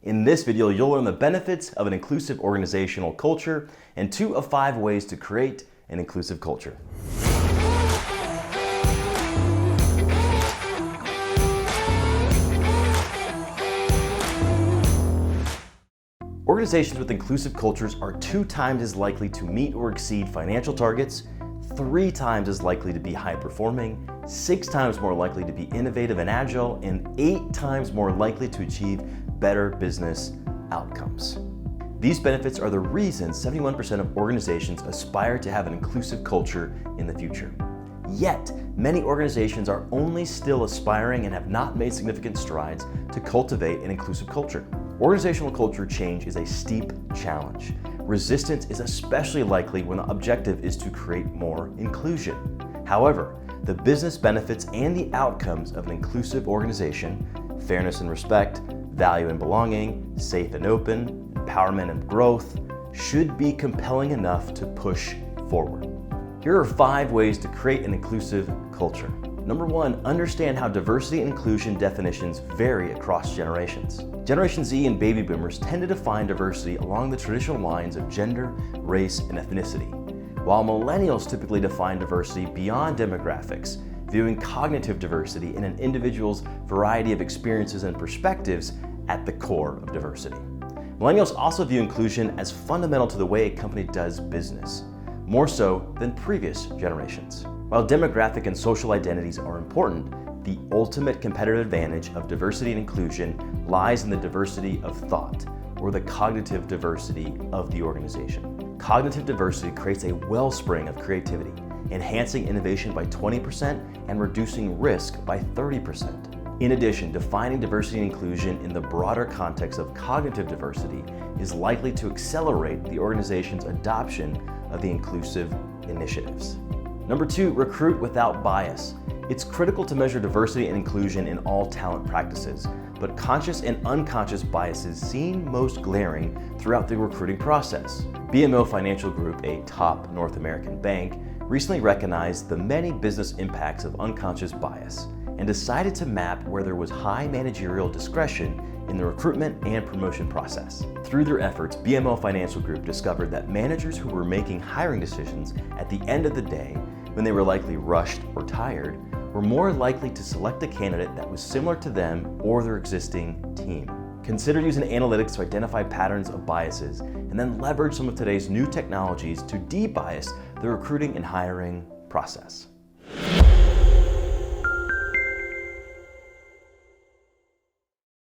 In this video, you'll learn the benefits of an inclusive organizational culture and 2 of 5 ways to create an inclusive culture. Organizations with inclusive cultures are 2 times as likely to meet or exceed financial targets, 3 times as likely to be high performing, 6 times more likely to be innovative and agile, and 8 times more likely to achieve better business outcomes. These benefits are the reason 71% of organizations aspire to have an inclusive culture in the future. Yet, many organizations are only still aspiring and have not made significant strides to cultivate an inclusive culture. Organizational culture change is a steep challenge. Resistance is especially likely when the objective is to create more inclusion. However, the business benefits and the outcomes of an inclusive organization, fairness and respect, value and belonging, safe and open, empowerment and growth, should be compelling enough to push forward. Here are 5 ways to create an inclusive culture. Number 1, understand how diversity and inclusion definitions vary across generations. Generation Z and baby boomers tend to define diversity along the traditional lines of gender, race, and ethnicity, while millennials typically define diversity beyond demographics, viewing cognitive diversity in an individual's variety of experiences and perspectives at the core of diversity. Millennials also view inclusion as fundamental to the way a company does business, more so than previous generations. While demographic and social identities are important, the ultimate competitive advantage of diversity and inclusion lies in the diversity of thought, or the cognitive diversity of the organization. Cognitive diversity creates a wellspring of creativity, enhancing innovation by 20% and reducing risk by 30%. In addition, defining diversity and inclusion in the broader context of cognitive diversity is likely to accelerate the organization's adoption of the inclusive initiatives. Number 2, recruit without bias. It's critical to measure diversity and inclusion in all talent practices, but conscious and unconscious biases seem most glaring throughout the recruiting process. BMO Financial Group, a top North American bank, recently recognized the many business impacts of unconscious bias and decided to map where there was high managerial discretion in the recruitment and promotion process. Through their efforts, BMO Financial Group discovered that managers who were making hiring decisions at the end of the day, when they were likely rushed or tired, were more likely to select a candidate that was similar to them or their existing team. Consider using analytics to identify patterns of biases and then leverage some of today's new technologies to de-bias the recruiting and hiring process.